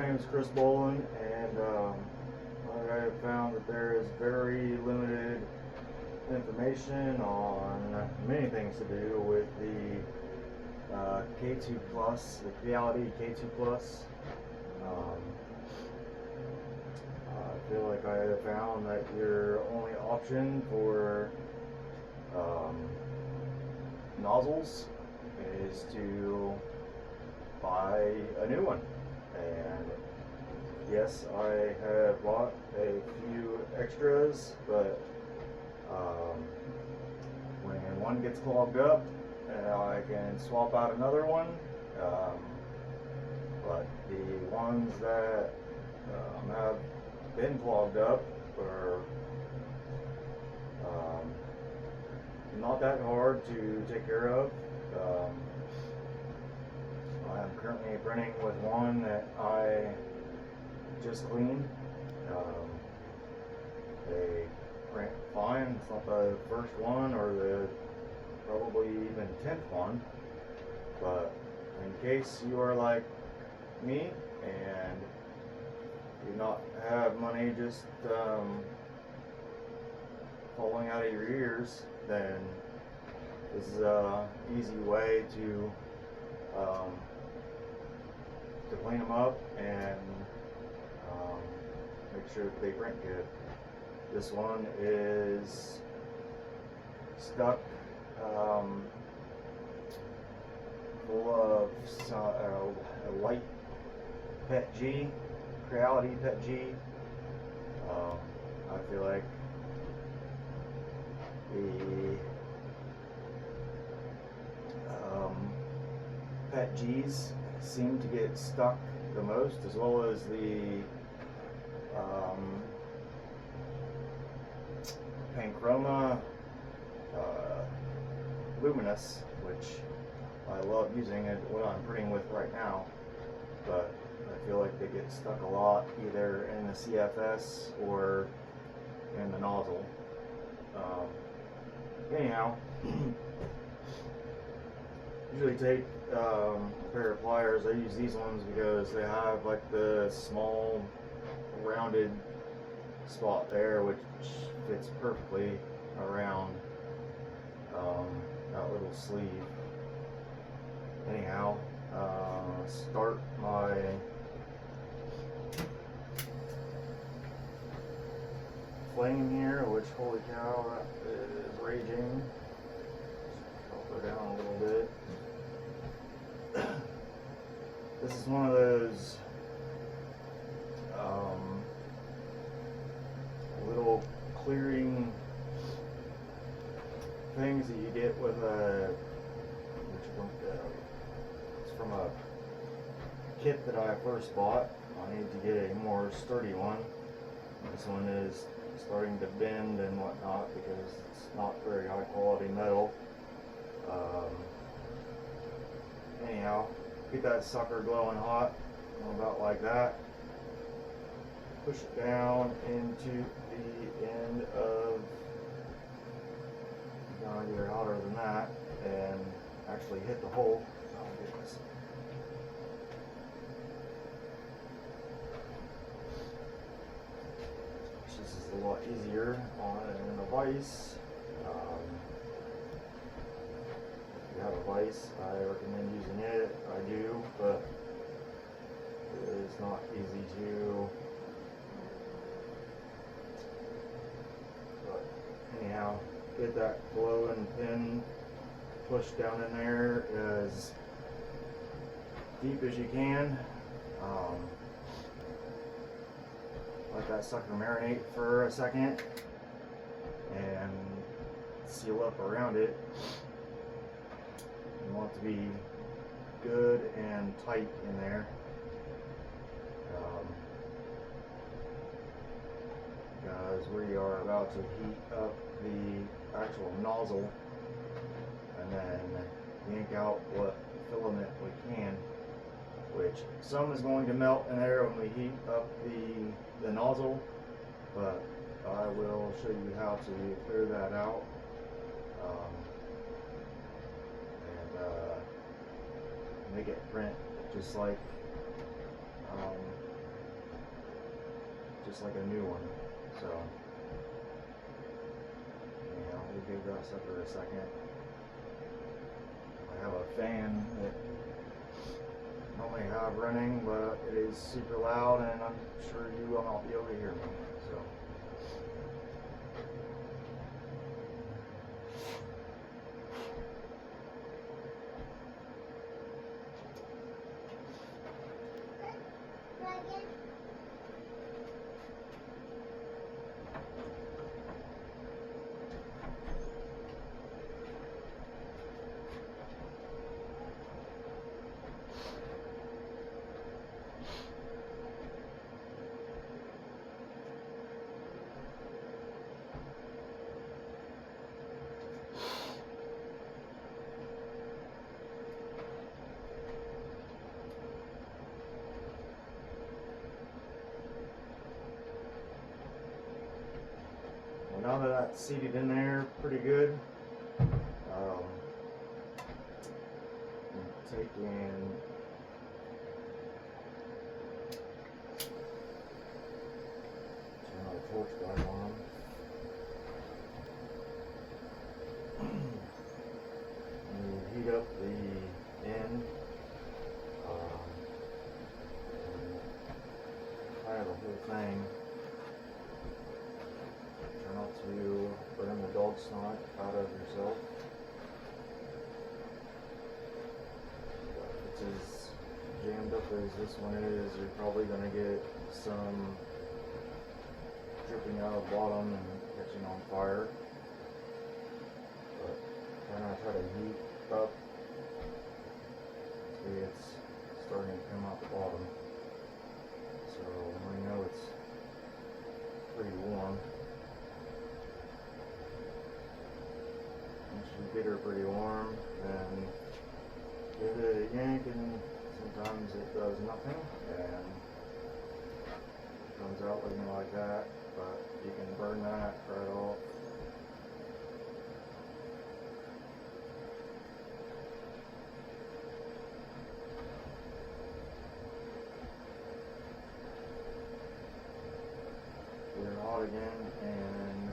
name is Chris Bolin, and I have found that there is very limited information on many things to do with the K2 Plus, the Creality K2 Plus. I feel like I have found that your only option for nozzles is to buy a new one. And yes, I have bought a few extras, but when one gets clogged up, I can swap out another one. But the ones that have been clogged up are not that hard to take care of. I'm currently printing with one that I just cleaned. They print fine. It's not the first one or the probably even 10th one, but in case you are like me and do not have money just falling out of your ears, then this is an easy way to clean them up and make sure that they print good. This one is stuck full of a white PET G, Creality PET G. I feel like the PET Gs seem to get stuck the most, as well as the Panchroma Luminous, which I love using it what I'm printing with right now, but I feel like they get stuck a lot either in the CFS or in the nozzle. Anyhow, usually take a pair of pliers. I use these ones because they have like the small rounded spot there, which fits perfectly around that little sleeve. Anyhow, start my flame here, which, holy cow, that is raging. I'll go down a little bit. This is one of those little clearing things that you get with a, it's from a kit that I first bought. I need to get a more sturdy one. This one is starting to bend and whatnot because it's not very high quality metal. Anyhow, get that sucker glowing hot, about like that. Push it down into the end of, not either hotter than that, and actually hit the hole. Oh goodness. This is a lot easier on a vise. If you have a vise, I recommend using it. I do, but it is not easy to. But anyhow, get that glowing pin pushed down in there as deep as you can. Let that sucker marinate for a second and seal up around it. You want it to be good and tight in there. Because we are about to heat up the actual nozzle and then yank out what filament we can, which some is going to melt in there when we heat up the nozzle, but I will show you how to clear that out and make it print just like just like a new one. So, yeah, we'll give that sucker a second. I have a fan that I only have running, but it is super loud, and I'm sure you will not be able to hear me. So. Now that that's seated in there pretty good, I'm taking turn the torch back on. And heat up the end. Fire the whole thing. Not to burn the dog snot out of yourself. But if it's as jammed up as this one is, you're probably going to get some dripping out of the bottom and catching on fire. But try to heat up. See, it's starting to come out the bottom. So we know it's pretty warm. Once you get her pretty warm, then give it a yank, and sometimes it does nothing and it comes out looking like that, but you can burn that right off. Get it hot again and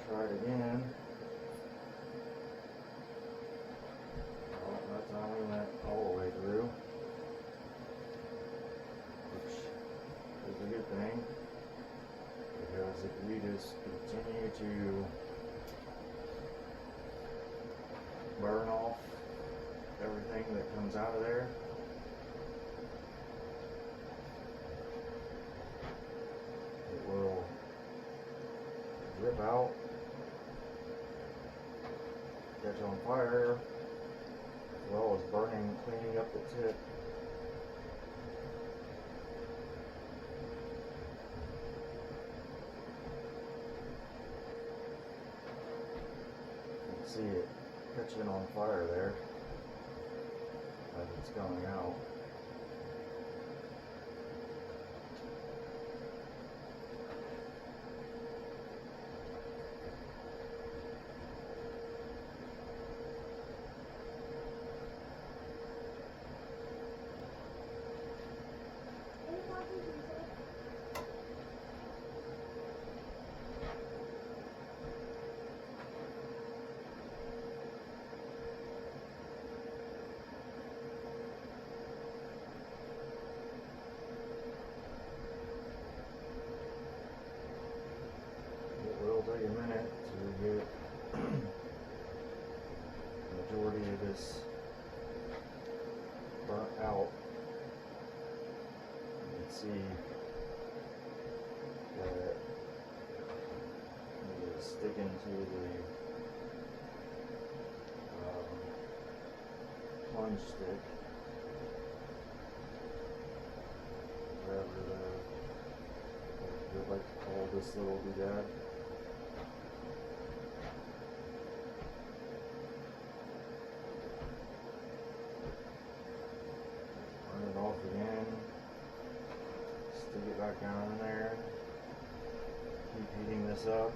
try it again. Well, that time we went all the way through, which is a good thing, because if we just continue to burn off everything that comes out of there, it will rip out, catch on fire, as well as burning, cleaning up the tip. You can see it catching on fire there as it's going out. It will take a minute to get the majority of this burnt out. You can see that it is sticking to the plunge stick, whatever they'd like to call this little doodad. Turn it off again, stick it back down in there, keep heating this up.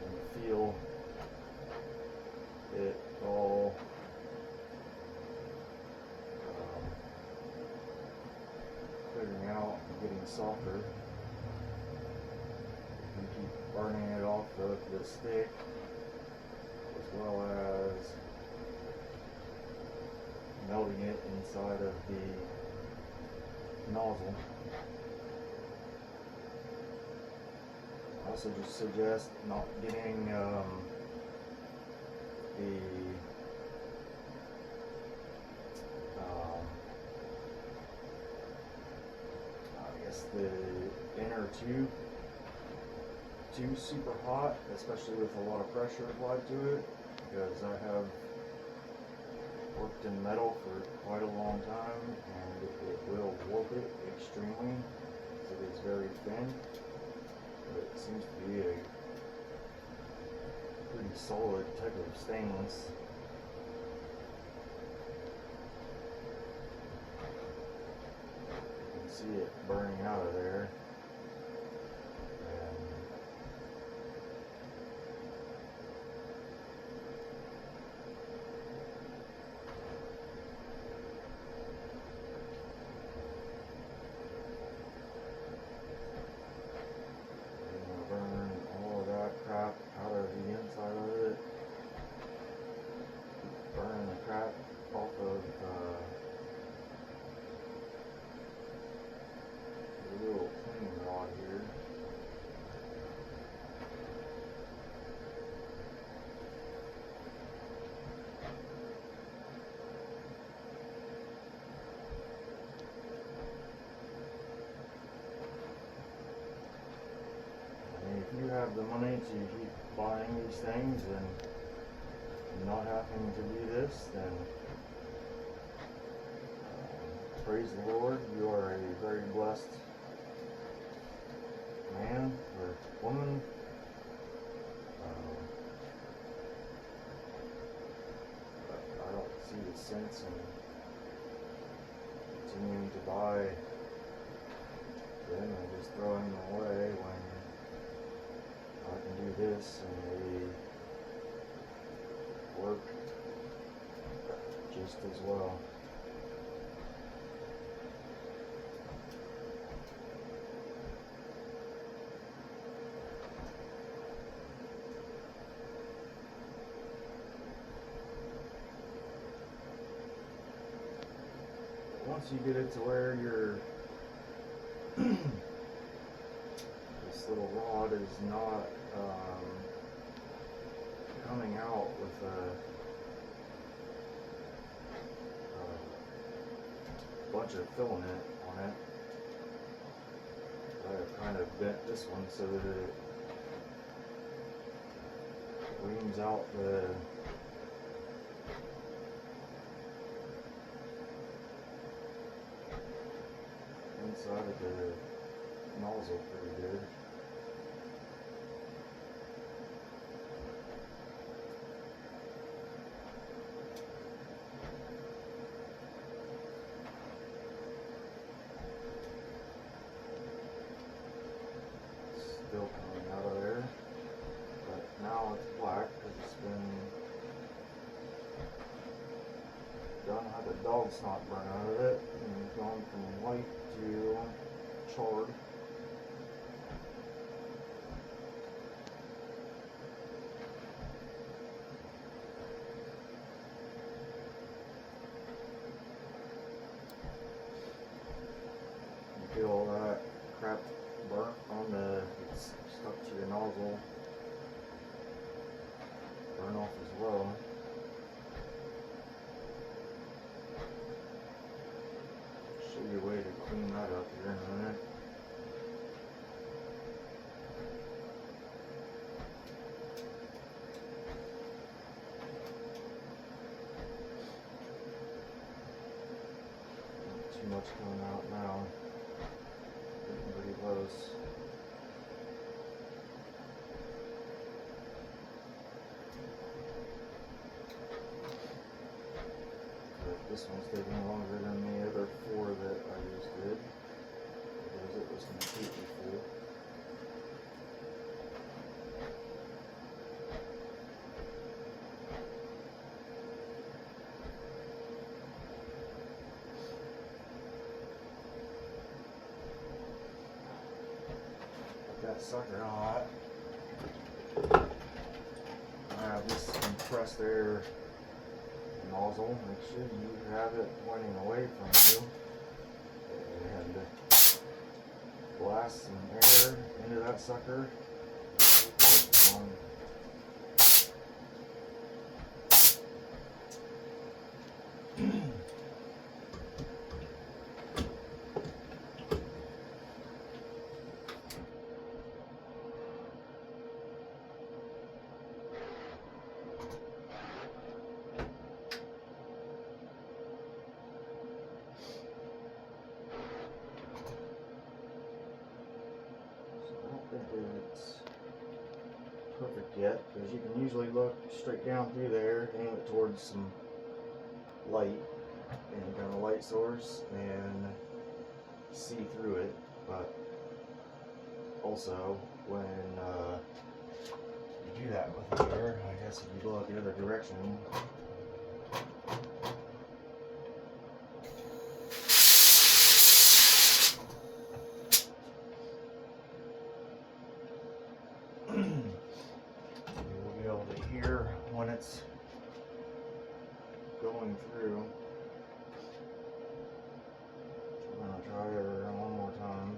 And feel it all getting softer. You keep burning it off of the stick, as well as melting it inside of the nozzle. I also just suggest not getting the inner tube too super hot, especially with a lot of pressure applied to it, because I have worked in metal for quite a long time and it will warp it extremely, so it's very thin, but it seems to be a pretty solid type of stainless. See it burning out of there, and burn all of that crap out of the inside of it. Burn the crap off of little cleaning rod here. And if you have the money to keep buying these things and not having to do this, then praise the Lord, you are a very blessed man or woman. But I don't see the sense in continuing to buy them and just throwing them away when I can do this and they work just as well. Once you get it to where this little rod is not coming out with a bunch of filament on it, I have kind of bent this one so that it reams out the inside of the nozzle pretty good. Still coming out of there, but now it's black because it's been done had the dog snot burn out of it, and it's gone from white to charred. You feel all that crap burnt on it's stuck to your nozzle, burn off as well. Show you a way to clean that up here in a minute. Not too much coming out now. Getting pretty close. This one's taking longer than the other 4 that I just did, because it was completely full. that sucker hot. I have this compressed air nozzle. Make sure you have it pointing away from you. And blast some air into that sucker. It's perfect yet, because you can usually look straight down through there, aim it towards some light, any kind of light source, and see through it. But also, when you do that with the air, I guess if you go the other direction, you'll be able to hear when it's going through. I'm going to try it one more time.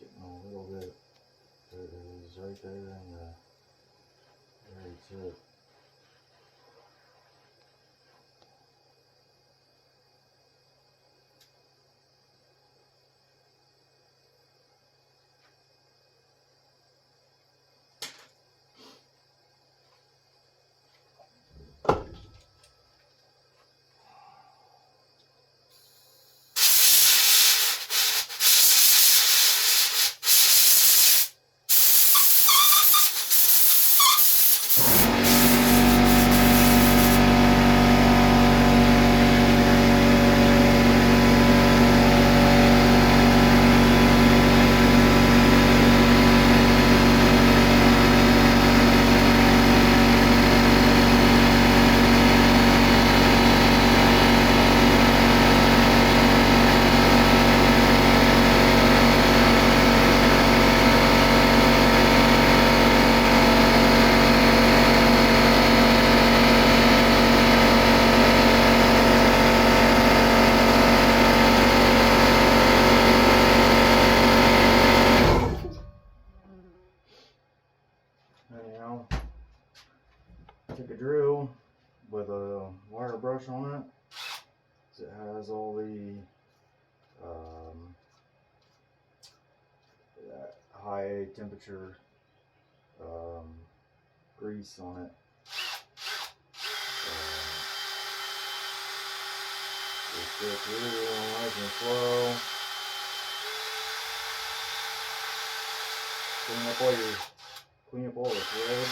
Getting a little bit, there it is right there in the very tip. Anyhow, take a drill with a wire brush on it. It has all the that high temperature grease on it. Just go through nice and slow. Clean up all the thread.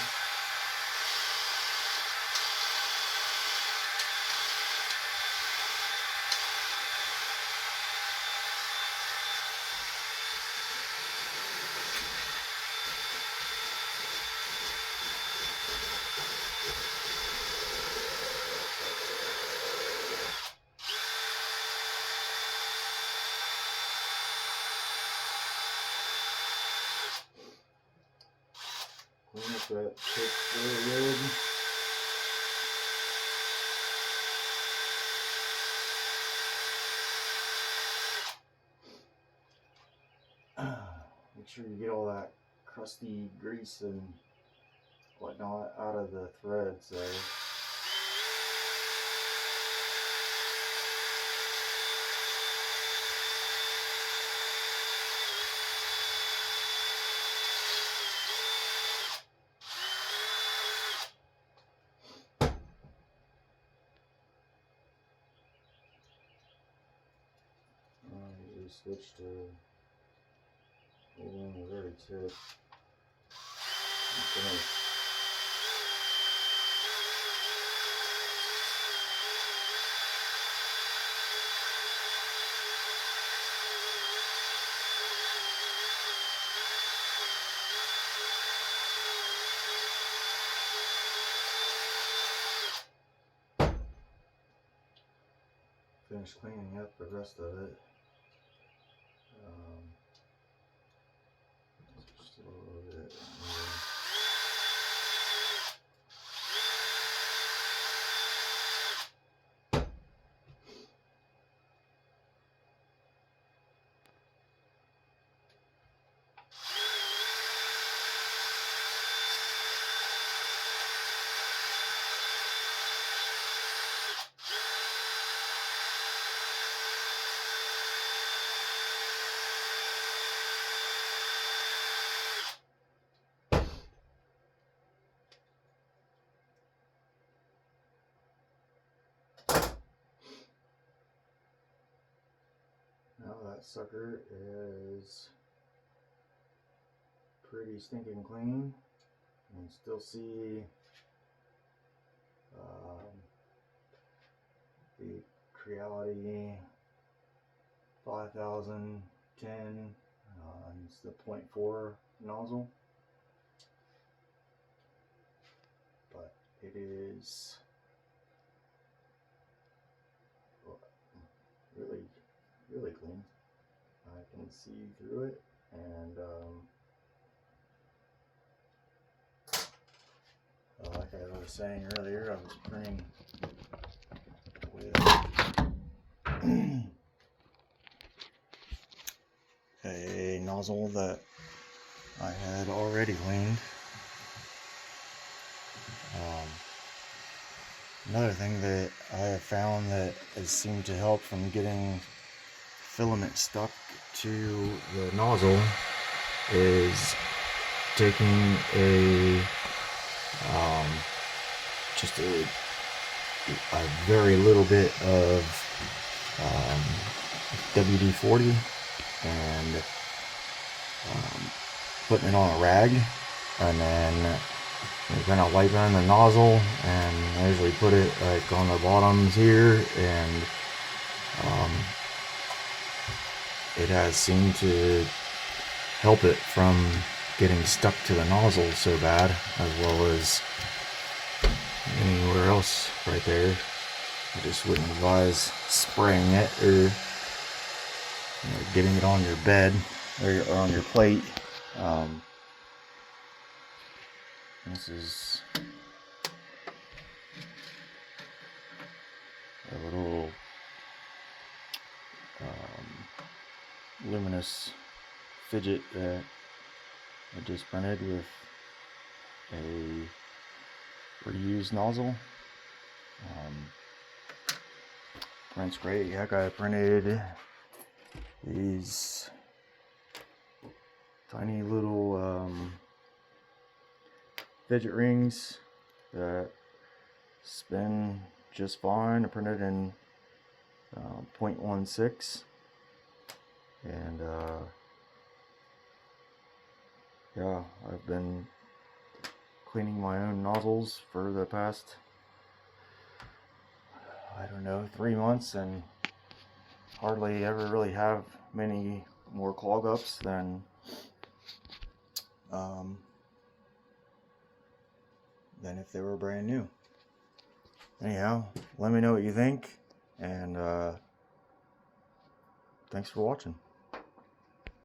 Clean up that tip fluid. make sure you get all that crusty grease and whatnot out of the threads there. Switch to holding the very tip. Finish cleaning up the rest of it. Just a little bit. Now that sucker is pretty stinking clean. You can still see the Creality 5010. It's the 0.4 nozzle, but it is really clean. I can see through it, and like I was saying earlier, I was printing with a nozzle that I had already cleaned. Another thing that I have found that has seemed to help from getting filament stuck to the nozzle is taking just a very little bit of WD-40 and putting it on a rag, and then you're kind of wiping the nozzle, and I usually put it like on the bottoms here, and it has seemed to help it from getting stuck to the nozzle so bad, as well as anywhere else right there. I just wouldn't advise spraying it or getting it on your bed or on your plate. This is a little luminous fidget that I just printed with a reused nozzle. Prints great. Heck, I printed these tiny little fidget rings that spin just fine. I printed in 0.16, and yeah, I've been cleaning my own nozzles for the past, I don't know, 3 months, and hardly ever really have many more clog ups than if they were brand new. Anyhow, let me know what you think, and thanks for watching.